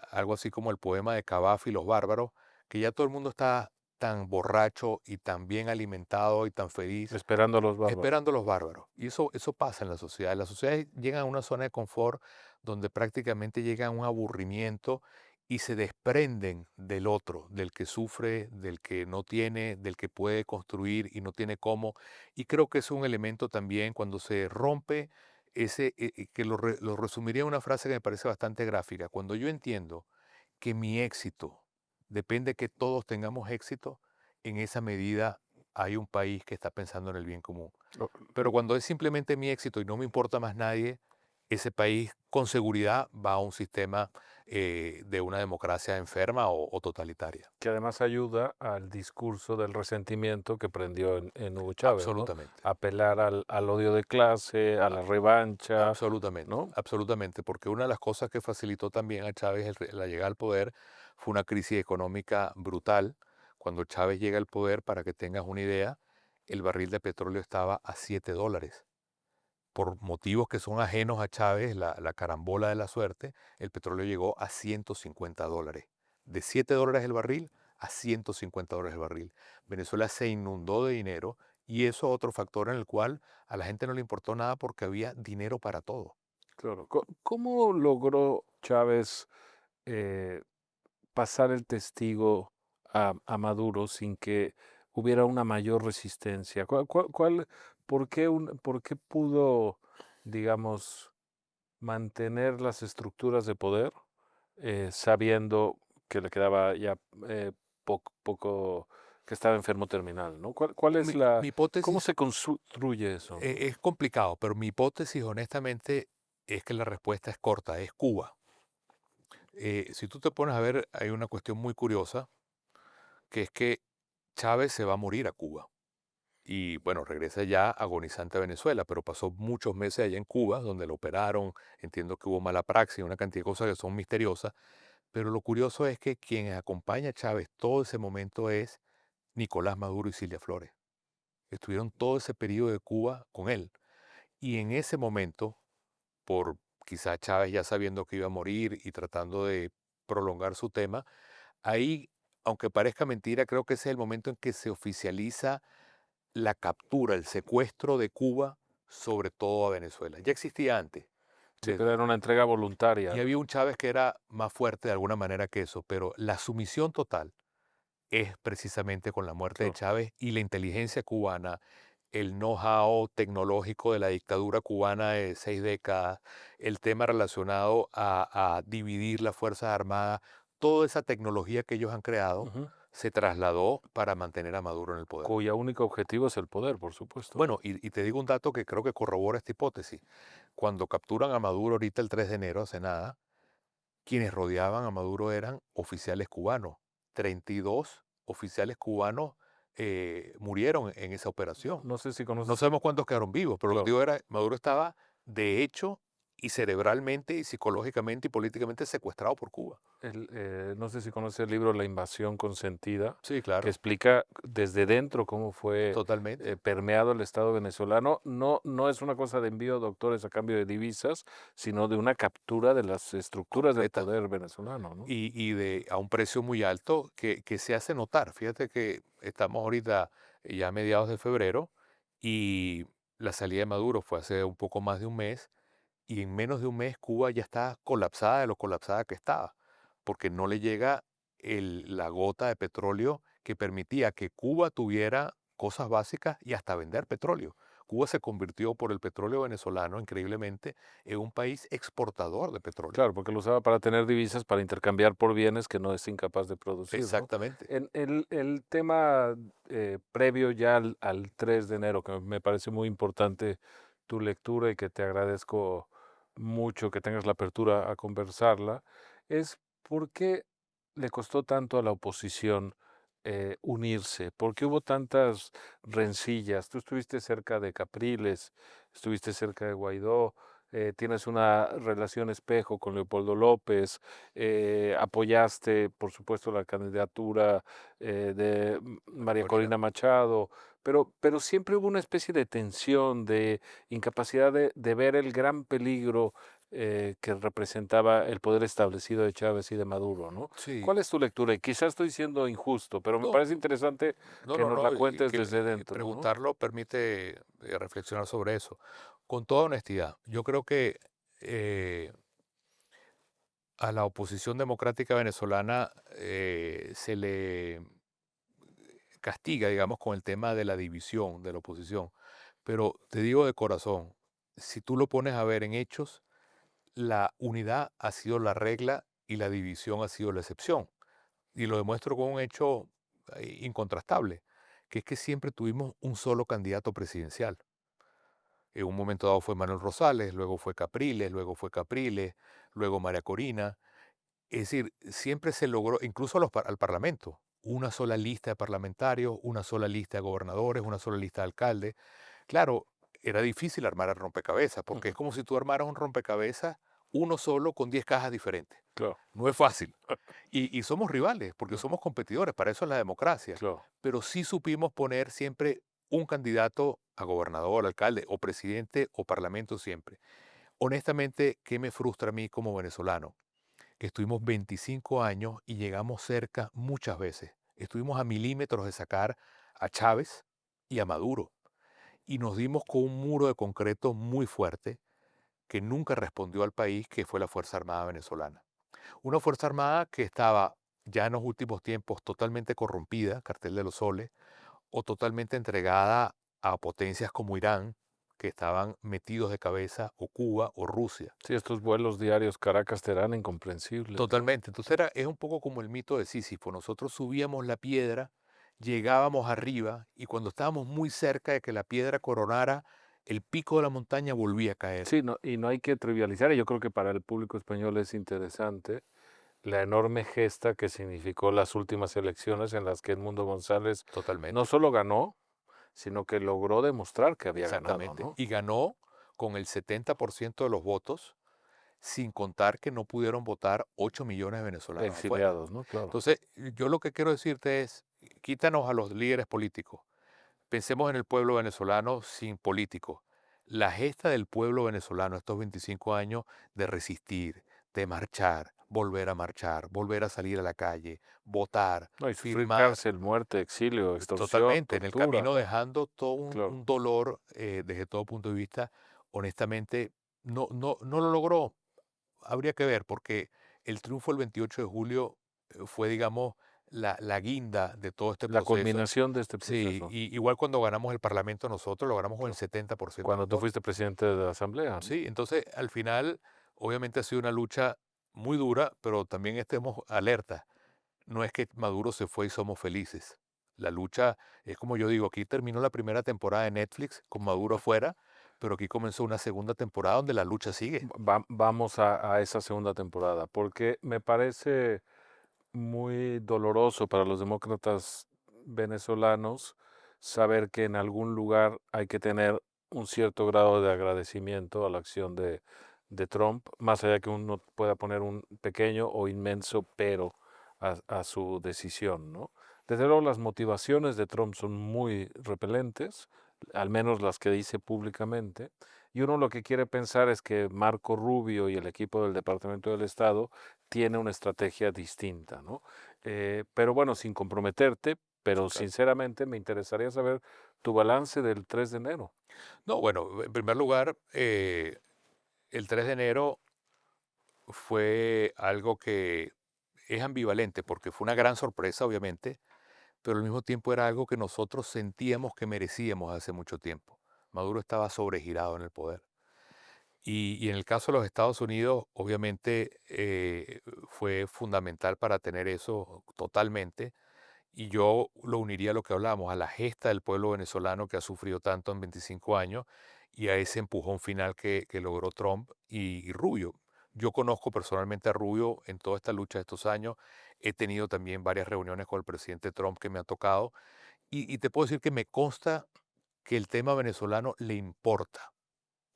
algo así como el poema de Cavafy y los bárbaros, que ya todo el mundo está tan borracho y tan bien alimentado y tan feliz Esperando a los bárbaros. esperando a los bárbaros. Y eso pasa en la sociedad. Las sociedades llegan a una zona de confort donde prácticamente llegan a un aburrimiento y se desprenden del otro, del que sufre, del que no tiene, del que puede construir y no tiene cómo. Y creo que es un elemento también cuando se rompe que lo resumiría en una frase que me parece bastante gráfica. Cuando yo entiendo que mi éxito depende que todos tengamos éxito, en esa medida hay un país que está pensando en el bien común. O- Pero cuando es simplemente mi éxito y no me importa más nadie, ese país con seguridad va a un sistema de una democracia enferma o totalitaria. que además ayuda al discurso del resentimiento que prendió en Hugo Chávez, ¿no? Absolutamente. Apelar al odio de clase, a la revancha, Absolutamente, ¿no? absolutamente, porque una de las cosas que facilitó también a Chávez la llegada al poder fue una crisis económica brutal. Cuando Chávez llega al poder, para que tengas una idea, el barril de petróleo estaba a $7. Por motivos que son ajenos a Chávez, la carambola de la suerte, el petróleo llegó a $150. De $7 el barril a $150 el barril. Venezuela se inundó de dinero y eso es otro factor en el cual a la gente no le importó nada porque había dinero para todo. Claro. ¿Cómo logró Chávez eh, pasar el testigo a Maduro sin que hubiera una mayor resistencia? ¿Por qué pudo, digamos, mantener las estructuras de poder sabiendo que le quedaba ya poco, que estaba enfermo terminal, ¿no? ¿Cuál es Mi cómo hipótesis se construye eso? es complicado, pero mi hipótesis honestamente es que la respuesta es corta, es Cuba. Si tú te pones a ver, hay una cuestión muy curiosa, que es que Chávez se va a morir a Cuba. y bueno, regresa ya agonizante a Venezuela, pero pasó muchos meses allá en Cuba, donde lo operaron, entiendo que hubo mala praxis, una cantidad de cosas que son misteriosas, pero lo curioso es que quien acompaña a Chávez todo ese momento es Nicolás Maduro y Silvia Flores. Estuvieron todo ese periodo de Cuba con él. Y en ese momento, por quizá Chávez ya sabiendo que iba a morir y tratando de prolongar su tema, ahí, aunque parezca mentira, creo que ese es el momento en que se oficializa la captura, el secuestro de Cuba, sobre todo a Venezuela. Ya existía antes, Sí, de- pero era una entrega y voluntaria. había un Chávez que era más fuerte de alguna manera que eso, pero la sumisión total es precisamente con la muerte de Claro. Chávez y la inteligencia cubana, el know-how tecnológico de la dictadura cubana de 6 décadas, el tema relacionado a dividir las Fuerzas Armadas, toda esa tecnología que ellos han creado Ujú. se trasladó para mantener a Maduro en el poder. Cuyo único objetivo es el poder, por supuesto. Bueno, y te digo un dato que creo que corrobora esta hipótesis. Cuando capturan a Maduro ahorita el 3 de enero, hace nada, quienes rodeaban a Maduro eran oficiales cubanos. 32 oficiales cubanos murieron en esa operación. No sé si No conoces, sabemos cuántos quedaron vivos, pero lo que te claro, digo era, Maduro estaba de hecho y cerebralmente y psicológicamente y políticamente secuestrado por Cuba. no sé si conoces el libro La invasión consentida, Sí, que claro, explica desde dentro cómo fue totalmente. permeado el Estado venezolano. No, no es una cosa de envío de doctores a cambio de divisas, sino de una captura de las estructuras del Completa. poder venezolano, ¿no? Y a un precio muy alto que se hace notar. Fíjate que estamos ahorita ya a mediados de febrero y la salida de Maduro fue hace un poco más de un mes y en menos de un mes Cuba ya está colapsada de lo colapsada que estaba, porque no le llega la gota de petróleo que permitía que Cuba tuviera cosas básicas y hasta vender petróleo. Cuba se convirtió por el petróleo venezolano, increíblemente, en un país exportador de petróleo. Claro, porque lo usaba para tener divisas para intercambiar por bienes que no es incapaz de producir, ¿no? Exactamente. En el tema previo ya al 3 de enero, que me parece muy importante tu lectura y que te agradezco mucho que tengas la apertura a conversarla, es por qué le costó tanto a la oposición unirse, por qué hubo tantas rencillas. Tú estuviste cerca de Capriles, estuviste cerca de Guaidó, tienes una relación espejo con Leopoldo López, apoyaste, por supuesto, la candidatura de María Corina. Corina Machado, pero siempre hubo una especie de tensión, de incapacidad de ver el gran peligro que representaba el poder establecido de Chávez y de Maduro, ¿no? Sí. ¿Cuál es tu lectura? Y quizás estoy siendo injusto, pero me No, parece interesante no, que no, nos la no, y cuentes que desde dentro, ¿no? preguntarlo permite reflexionar sobre eso. Con toda honestidad, yo creo que a la oposición democrática venezolana se le castiga, digamos, con el tema de la división de la oposición. Pero te digo de corazón, si tú lo pones a ver en hechos, la unidad ha sido la regla y la división ha sido la excepción. Y lo demuestro con un hecho incontrastable, que es que siempre tuvimos un solo candidato presidencial. En un momento dado fue Manuel Rosales, luego fue Capriles, luego María Corina. Es decir, siempre se logró, incluso al Parlamento, una sola lista de parlamentarios, una sola lista de gobernadores, una sola lista de alcaldes. Claro, era difícil armar el rompecabezas, porque es Ujú, como si tú armaras un rompecabezas uno solo con 10 cajas diferentes. claro, No es fácil. Y somos rivales, porque no, somos competidores, para eso es la democracia. claro. Pero sí supimos poner siempre un candidato a gobernador, alcalde o presidente o parlamento siempre. Honestamente, ¿qué me frustra a mí como venezolano? Que estuvimos 25 años y llegamos cerca muchas veces. Estuvimos a milímetros de sacar a Chávez y a Maduro. Y nos dimos con un muro de concreto muy fuerte que nunca respondió al país, que fue la Fuerza Armada venezolana. Una Fuerza Armada que estaba ya en los últimos tiempos totalmente corrompida, Cartel de los Soles, o totalmente entregada a potencias como Irán, que estaban metidos de cabeza, o Cuba, o Rusia. Sí, estos vuelos diarios Caracas-Terán incomprensibles, ¿no? Totalmente. Entonces es un poco como el mito de Sísifo. Nosotros subíamos la piedra, llegábamos arriba y cuando estábamos muy cerca de que la piedra coronara, el pico de la montaña volvía a caer. Sí, no, y no hay que trivializar, y yo creo que para el público español es interesante la enorme gesta que significó las últimas elecciones en las que Edmundo González no Totalmente. solo ganó, sino que logró demostrar que había ganado, exactamente. ¿no? Y ganó con el 70% de los votos, sin contar que no pudieron votar 8 millones de venezolanos afuera. Exiliados, ¿no? Claro. Entonces, yo lo que quiero decirte es, quítanos a los líderes políticos. Pensemos en el pueblo venezolano sin políticos. La gesta del pueblo venezolano estos 25 años de resistir, de marchar, volver a salir a la calle, votar, No, y sufrir firmar, cárcel, muerte, exilio, extorsión, totalmente en el tortura, camino dejando todo claro. un dolor desde todo punto de vista, honestamente, no lo logró. Habría que ver, porque el triunfo el 28 de julio fue, digamos, la guinda de todo este La proceso. culminación de este Sí, proceso. igual cuando ganamos el Parlamento nosotros, lo ganamos con el Claro. 70% de Cuando los tú votos. fuiste presidente de la asamblea, ¿no? Sí, entonces al final, obviamente ha sido una lucha muy dura, pero también estemos alerta. No es que Maduro se fue y somos felices. La lucha es como yo digo, aquí terminó la primera temporada de Netflix con Maduro afuera, pero aquí comenzó una segunda temporada donde la lucha sigue. Vamos a esa segunda temporada, porque me parece muy doloroso para los demócratas venezolanos saber que en algún lugar hay que tener un cierto grado de agradecimiento a la acción de Trump, más allá que uno pueda poner un pequeño o inmenso pero a su decisión, ¿no? Desde luego las motivaciones de Trump son muy repelentes, al menos las que dice públicamente, y uno lo que quiere pensar es que Marco Rubio y el equipo del Departamento del Estado tiene una estrategia distinta, ¿no? Pero bueno, sin comprometerte, Sí, pero claro. sinceramente me interesaría saber tu balance del 3 de enero. No, bueno, en primer lugar, el 3 de enero fue algo que es ambivalente porque fue una gran sorpresa, obviamente, pero al mismo tiempo era algo que nosotros sentíamos que merecíamos hace mucho tiempo. Maduro estaba sobregirado en el poder. Y en el caso de los Estados Unidos, obviamente fue fundamental para tener eso totalmente. Y yo lo uniría a lo que hablábamos, a la gesta del pueblo venezolano que ha sufrido tanto en 25 años y a ese empujón final que logró Trump y Rubio. Yo conozco personalmente a Rubio en toda esta lucha de estos años. He tenido también varias reuniones con el presidente Trump que me han tocado. Y te puedo decir que me consta que el tema venezolano le importa.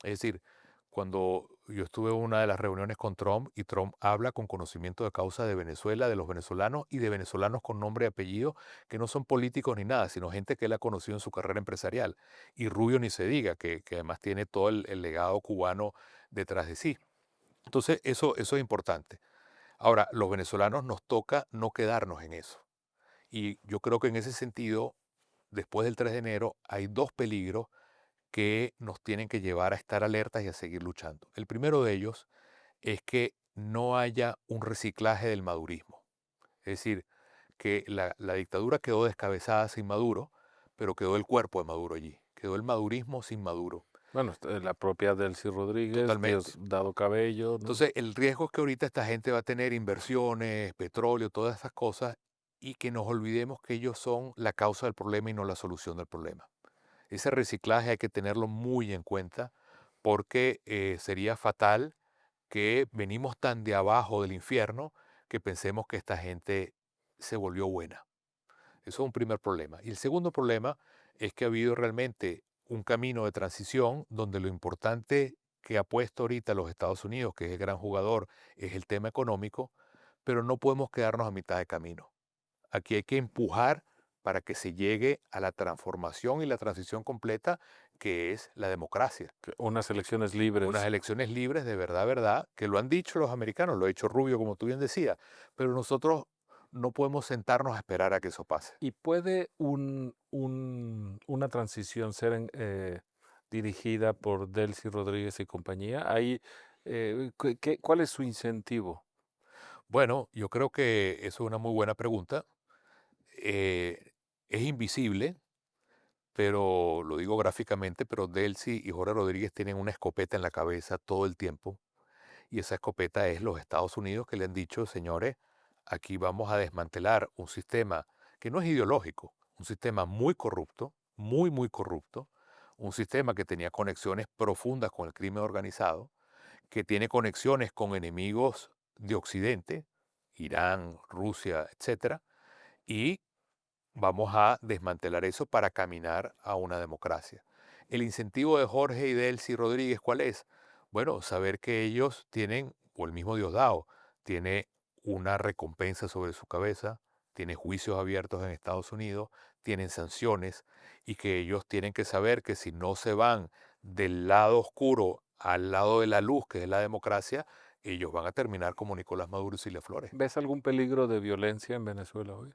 Es decir, cuando yo estuve en una de las reuniones con Trump y Trump habla con conocimiento de causa de Venezuela, de los venezolanos y de venezolanos con nombre y apellido, que no son políticos ni nada, sino gente que él ha conocido en su carrera empresarial. Y Rubio ni se diga, que además tiene todo el legado cubano detrás de sí. Entonces, eso es importante. Ahora, los venezolanos nos toca no quedarnos en eso. Y yo creo que en ese sentido, después del 3 de enero, hay dos peligros que nos tienen que llevar a estar alertas y a seguir luchando. El primero de ellos es que no haya un reciclaje del madurismo. Es decir, que la dictadura quedó descabezada sin Maduro, pero quedó el cuerpo de Maduro allí. Quedó el madurismo sin Maduro. Bueno, la propia Delcy Rodríguez, Totalmente. Diosdado Cabello, ¿no? Entonces, el riesgo es que ahorita esta gente va a tener inversiones, petróleo, todas esas cosas, y que nos olvidemos que ellos son la causa del problema y no la solución del problema. Ese reciclaje hay que tenerlo muy en cuenta porque sería fatal que venimos tan de abajo del infierno que pensemos que esta gente se volvió buena. Eso es un primer problema. Y el segundo problema es que ha habido realmente un camino de transición donde lo importante que ha puesto ahorita los Estados Unidos, que es el gran jugador, es el tema económico, pero no podemos quedarnos a mitad de camino. Aquí hay que empujar para que se llegue a la transformación y la transición completa que es la democracia. Unas elecciones Unas libres. elecciones libres de verdad, verdad, que lo han dicho los americanos, lo ha dicho Rubio, como tú bien decías, pero nosotros no podemos sentarnos a esperar a que eso pase. ¿Y puede una transición ser dirigida por Delcy Rodríguez y compañía? Ahí, ¿cuál es su incentivo? Bueno, yo creo que eso es una muy buena pregunta. Eh, es invisible, pero lo digo gráficamente, pero Delcy y Jorge Rodríguez tienen una escopeta en la cabeza todo el tiempo. Y esa escopeta es los Estados Unidos que le han dicho, señores, aquí vamos a desmantelar un sistema que no es ideológico, un sistema muy corrupto, muy, muy corrupto, un sistema que tenía conexiones profundas con el crimen organizado, que tiene conexiones con enemigos de Occidente, Irán, Rusia, etcétera, y vamos a desmantelar eso para caminar a una democracia. El incentivo de Jorge y Delcy Rodríguez, ¿cuál es? Bueno, saber que ellos tienen, o el mismo Diosdado, tiene una recompensa sobre su cabeza, tiene juicios abiertos en Estados Unidos, tienen sanciones y que ellos tienen que saber que si no se van del lado oscuro al lado de la luz, que es la democracia, ellos van a terminar como Nicolás Maduro y Silvia Flores. ¿Ves algún peligro de violencia en Venezuela hoy?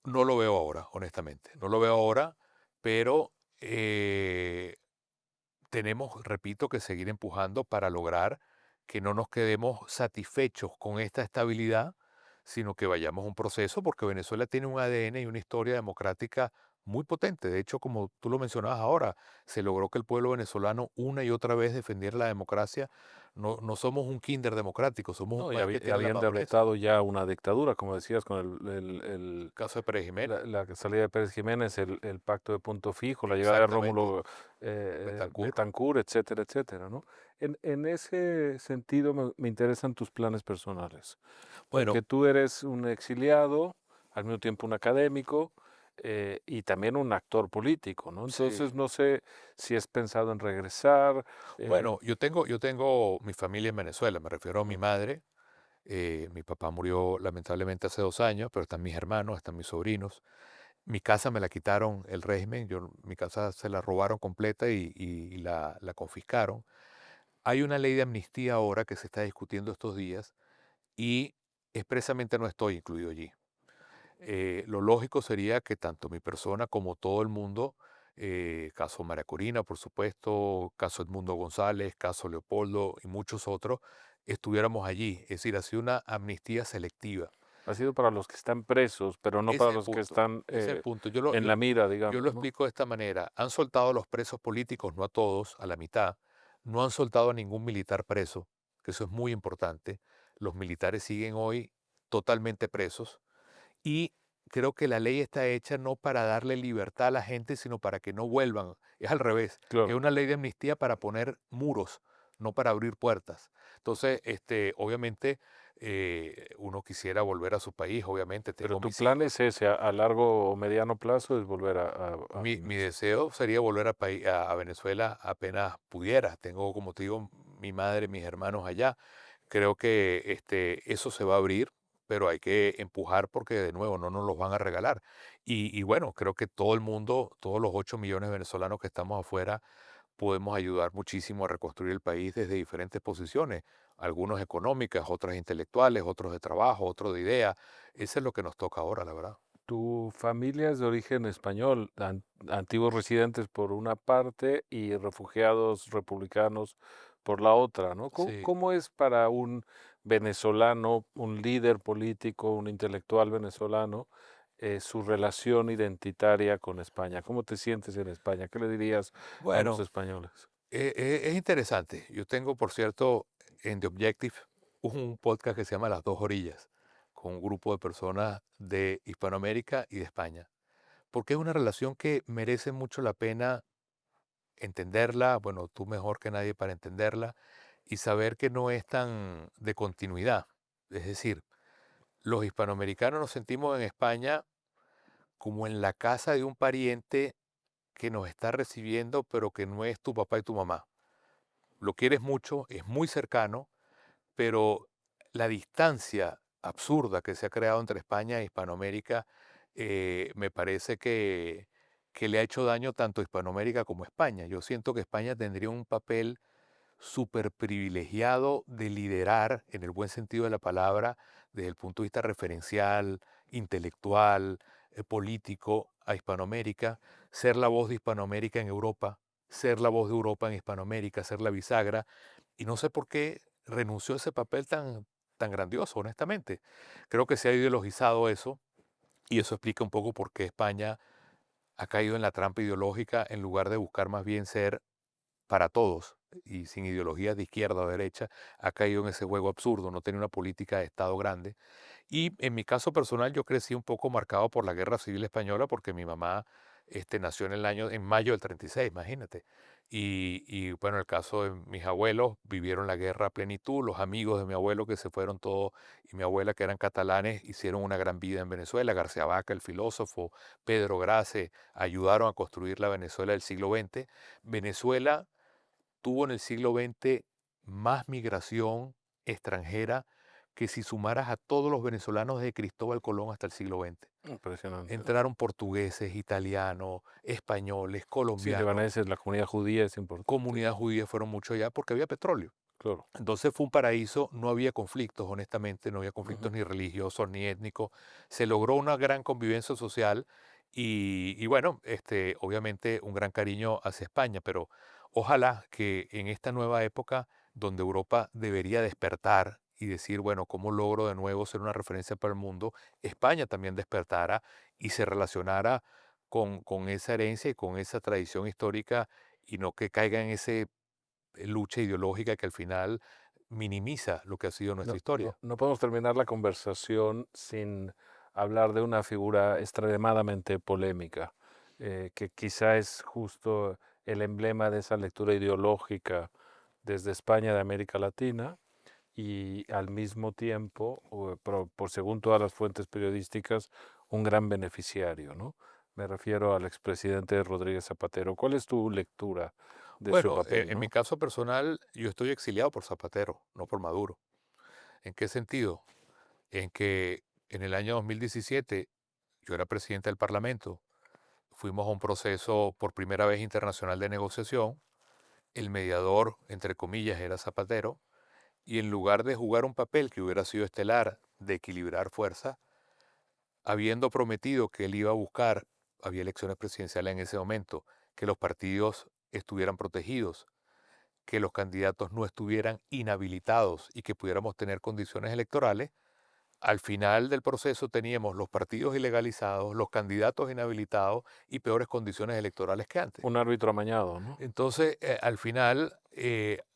No lo veo ahora, honestamente. No lo veo ahora, pero tenemos, repito, que seguir empujando para lograr que no nos quedemos satisfechos con esta estabilidad, sino que vayamos a un proceso, porque Venezuela tiene un ADN y una historia democrática muy potente. De hecho, como tú lo mencionabas ahora, se logró que el pueblo venezolano una y otra vez defendiera la democracia. No, no somos un kinder democrático, somos un No, y país que tiene la habían madurez. derrotado ya una dictadura, como decías, con Caso de Pérez Jiménez, la salida de Pérez Jiménez, el pacto de punto fijo, la llegada de exactamente, Rómulo Betancourt. Betancourt, etcétera, etcétera, ¿no? En ese sentido me interesan tus planes personales, Bueno, porque tú eres un exiliado, al mismo tiempo un académico y también un actor político, ¿no? sí. Entonces no sé si has pensado en regresar. eh, Bueno, yo tengo mi familia en Venezuela, me refiero a mi madre. Mi papá murió lamentablemente hace 2 años, pero están mis hermanos, están mis sobrinos. Mi casa me la quitaron el régimen, mi casa se la robaron completa y la confiscaron. Hay una ley de amnistía ahora que se está discutiendo estos días y expresamente no estoy incluido allí. Lo lógico sería que tanto mi persona como todo el mundo, caso María Corina, por supuesto, caso Edmundo González, caso Leopoldo y muchos otros, estuviéramos allí. Es decir, ha sido una amnistía selectiva. Ha sido para los que están presos, pero no Ese para es el los que punto, están ese es el punto. Yo lo, en yo, la mira, yo digamos, lo ¿no? explico de esta manera. Han soltado a los presos políticos, no a todos, a la mitad. No han soltado a ningún militar preso, que eso es muy importante. Los militares siguen hoy totalmente presos. Y creo que la ley está hecha no para darle libertad a la gente, sino para que no vuelvan. Es al revés. Es Claro. una ley de amnistía para poner muros, no para abrir puertas. Entonces, obviamente, uno quisiera volver a su país, obviamente, Pero tengo tu mis plan hijos. es ese, a largo o mediano plazo, es volver a Mi Venezuela. deseo sería volver a Venezuela apenas pudiera. Tengo, como te digo, mi madre, mis hermanos allá. Creo que eso se va a abrir, pero hay que empujar porque de nuevo no nos los van a regalar. Y bueno, creo que todo el mundo, todos los 8 millones de venezolanos que estamos afuera, podemos ayudar muchísimo a reconstruir el país desde diferentes posiciones, algunos económicas, otras intelectuales, otros de trabajo, otros de ideas. Eso es lo que nos toca ahora, la verdad. Tu familia es de origen español, antiguos residentes por una parte y refugiados republicanos por la otra, ¿no? Sí. ¿Cómo es para un venezolano, un líder político, un intelectual venezolano, su relación identitaria con España? ¿Cómo te sientes en España? ¿Qué le dirías a los Bueno, españoles? es interesante. Yo tengo, por cierto, en The Objective un podcast que se llama Las Dos Orillas, con un grupo de personas de Hispanoamérica y de España, porque es una relación que merece mucho la pena entenderla, bueno, tú mejor que nadie para entenderla, y saber que no es tan de continuidad. Es decir, los hispanoamericanos nos sentimos en España como en la casa de un pariente que nos está recibiendo, pero que no es tu papá y tu mamá. Lo quieres mucho, es muy cercano, pero la distancia absurda que se ha creado entre España e Hispanoamérica me parece que le ha hecho daño tanto a Hispanoamérica como a España. Yo siento que España tendría un papel súper privilegiado de liderar, en el buen sentido de la palabra, desde el punto de vista referencial, intelectual, político, a Hispanoamérica, ser la voz de Hispanoamérica en Europa, ser la voz de Europa en Hispanoamérica, ser la bisagra, y no sé por qué renunció a ese papel tan grandioso, honestamente. Creo que se ha ideologizado eso, y eso explica un poco por qué España ha caído en la trampa ideológica en lugar de buscar más bien ser para todos y sin ideologías de izquierda o derecha, ha caído en ese juego absurdo, no tiene una política de Estado grande. Y en mi caso personal yo crecí un poco marcado por la Guerra Civil Española porque mi mamá nació en mayo del 36, imagínate. Y bueno, el caso de mis abuelos vivieron la guerra a plenitud, los amigos de mi abuelo que se fueron todos y mi abuela que eran catalanes hicieron una gran vida en Venezuela. García Vaca, el filósofo, Pedro Grace, ayudaron a construir la Venezuela del siglo XX. Venezuela tuvo en el siglo XX más migración extranjera que si sumaras a todos los venezolanos desde Cristóbal Colón hasta el siglo XX. Impresionante. Entraron portugueses, italianos, españoles, Sí, colombianos, libaneses, la comunidad judía es importante. comunidades judías fueron mucho allá porque había petróleo. Claro. Entonces fue un paraíso, no había conflictos, honestamente, no había Ujú. conflictos ni religiosos ni étnicos. Se logró una gran convivencia social y bueno, obviamente un gran cariño hacia España, pero ojalá que en esta nueva época donde Europa debería despertar y decir, bueno, ¿cómo logro de nuevo ser una referencia para el mundo? España también despertara y se relacionara con esa herencia y con esa tradición histórica y no que caiga en ese lucha ideológica que al final minimiza lo que ha sido nuestra historia. No podemos terminar la conversación sin hablar de una figura extremadamente polémica, que quizá es justo el emblema de esa lectura ideológica desde España de América Latina y al mismo tiempo, por según todas las fuentes periodísticas, un gran beneficiario, ¿no? Me refiero al expresidente Rodríguez Zapatero. ¿Cuál es tu lectura de su Bueno, papel, en mi no? caso personal, yo estoy exiliado por Zapatero, no por Maduro. ¿En qué sentido? En que en el año 2017 yo era presidente del Parlamento, fuimos a un proceso por primera vez internacional de negociación, el mediador, entre comillas, era Zapatero, y en lugar de jugar un papel que hubiera sido estelar de equilibrar fuerzas, habiendo prometido que él iba a buscar, había elecciones presidenciales en ese momento, que los partidos estuvieran protegidos, que los candidatos no estuvieran inhabilitados y que pudiéramos tener condiciones electorales, al final del proceso teníamos los partidos ilegalizados, los candidatos inhabilitados y peores condiciones electorales que antes. Un árbitro amañado, ¿no? Entonces, al final,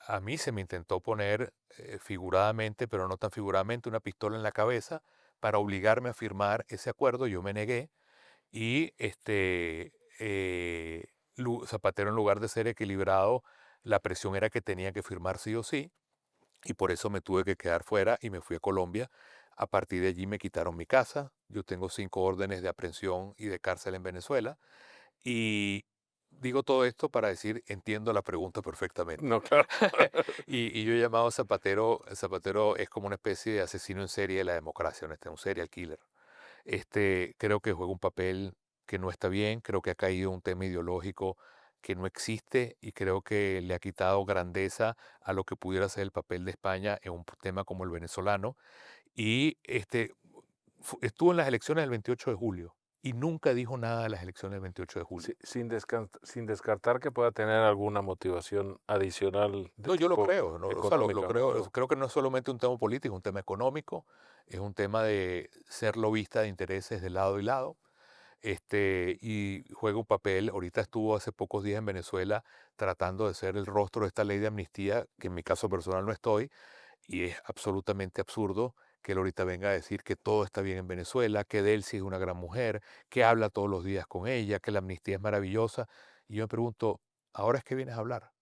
a mí se me intentó poner figuradamente, pero no tan figuradamente, una pistola en la cabeza para obligarme a firmar ese acuerdo. Yo me negué y Zapatero, en lugar de ser equilibrado, la presión era que tenía que firmar sí o sí y por eso me tuve que quedar fuera y me fui a Colombia. A partir de allí me quitaron mi casa. Yo tengo 5 órdenes de aprehensión y de cárcel en Venezuela y digo todo esto para decir, entiendo la pregunta perfectamente. No, claro. Y yo he llamado a Zapatero, Zapatero es como una especie de asesino en serie de la democracia, un serial killer. Creo que juega un papel que no está bien, creo que ha caído un tema ideológico que no existe y creo que le ha quitado grandeza a lo que pudiera ser el papel de España en un tema como el venezolano. Y estuvo en las elecciones del 28 de julio y nunca dijo nada de las elecciones del 28 de julio. Sin descartar que pueda tener alguna motivación adicional de No, yo lo tipo creo, no, o sea, lo económica, creo, ¿no? creo que no es solamente un tema político, es un tema económico, es un tema de ser lobista de intereses de lado y lado, y juega un papel, ahorita estuvo hace pocos días en Venezuela tratando de ser el rostro de esta ley de amnistía, que en mi caso personal no estoy, y es absolutamente absurdo que él ahorita venga a decir que todo está bien en Venezuela, que Delcy es una gran mujer, que habla todos los días con ella, que la amnistía es maravillosa, y yo me pregunto, ¿ahora es que vienes a hablar?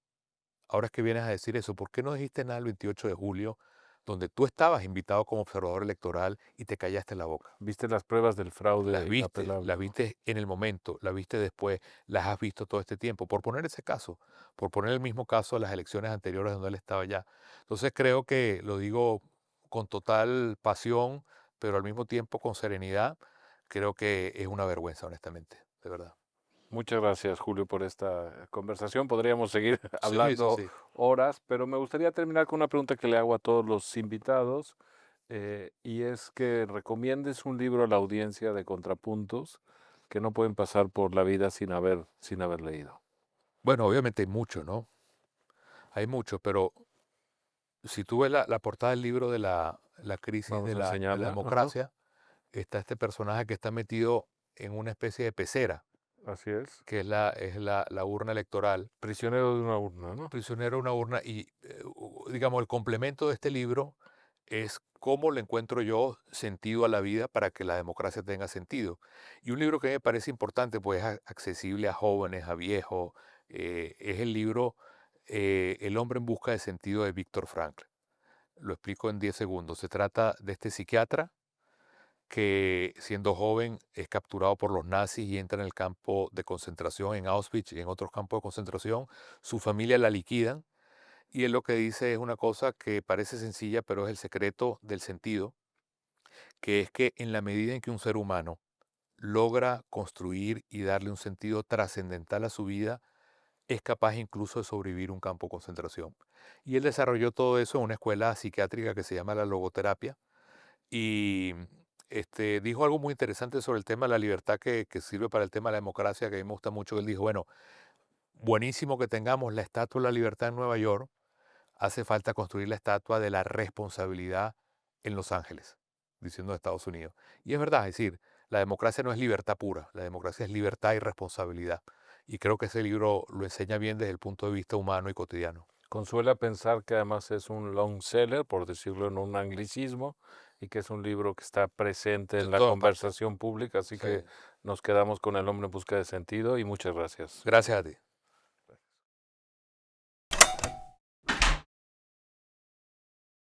Ahora es que vienes a decir eso, ¿por qué no dijiste nada el 28 de julio, donde tú estabas invitado como observador electoral y te callaste la boca? Viste las pruebas del fraude inapelable, Las ¿no? viste en el momento, las viste después, las has visto todo este tiempo. Por poner ese caso, por poner el mismo caso de las elecciones anteriores donde él estaba allá. Entonces creo que lo digo con total pasión, pero al mismo tiempo con serenidad. Creo que es una vergüenza, honestamente, de verdad. Muchas gracias, Julio, por esta conversación. Podríamos seguir Sí, sí, hablando sí. horas, pero me gustaría terminar con una pregunta que le hago a todos los invitados, y es que recomiendes un libro a la audiencia de contrapuntos que no pueden pasar por la vida sin haber leído. Bueno, obviamente hay mucho, ¿no? Hay mucho, pero si tú ves la portada del libro de la crisis Vamos a de la enseñarla. Ajá, democracia, está este personaje que está metido en una especie de pecera, así es. que es la urna electoral, Prisionero de una urna, ¿no? prisionero de una urna, y digamos, el complemento de este libro es cómo le encuentro yo sentido a la vida para que la democracia tenga sentido. Y un libro que me parece importante, pues es accesible a jóvenes, a viejos, es el libro El hombre en busca de sentido de Víctor Frankl. Lo explico en 10 segundos. Se trata de este psiquiatra que siendo joven es capturado por los nazis y entra en el campo de concentración en Auschwitz y en otros campos de concentración. Su familia la liquidan y él lo que dice es una cosa que parece sencilla, pero es el secreto del sentido, que es que en la medida en que un ser humano logra construir y darle un sentido trascendental a su vida, es capaz incluso de sobrevivir un campo de concentración. Y él desarrolló todo eso en una escuela psiquiátrica que se llama la logoterapia y dijo algo muy interesante sobre el tema de la libertad que sirve para el tema de la democracia, que a mí me gusta mucho. Él dijo, bueno, buenísimo que tengamos la Estatua de la Libertad en Nueva York, hace falta construir la estatua de la responsabilidad en Los Ángeles, diciendo Estados Unidos. Y es verdad, es decir, la democracia no es libertad pura, la democracia es libertad y responsabilidad. Y creo que ese libro lo enseña bien desde el punto de vista humano y cotidiano. Consuela pensar que además es un long seller, por decirlo en un anglicismo, y que es un libro que está presente en En la todas partes. conversación pública, así Sí. que nos quedamos con El hombre en busca de sentido y muchas gracias. Gracias a ti.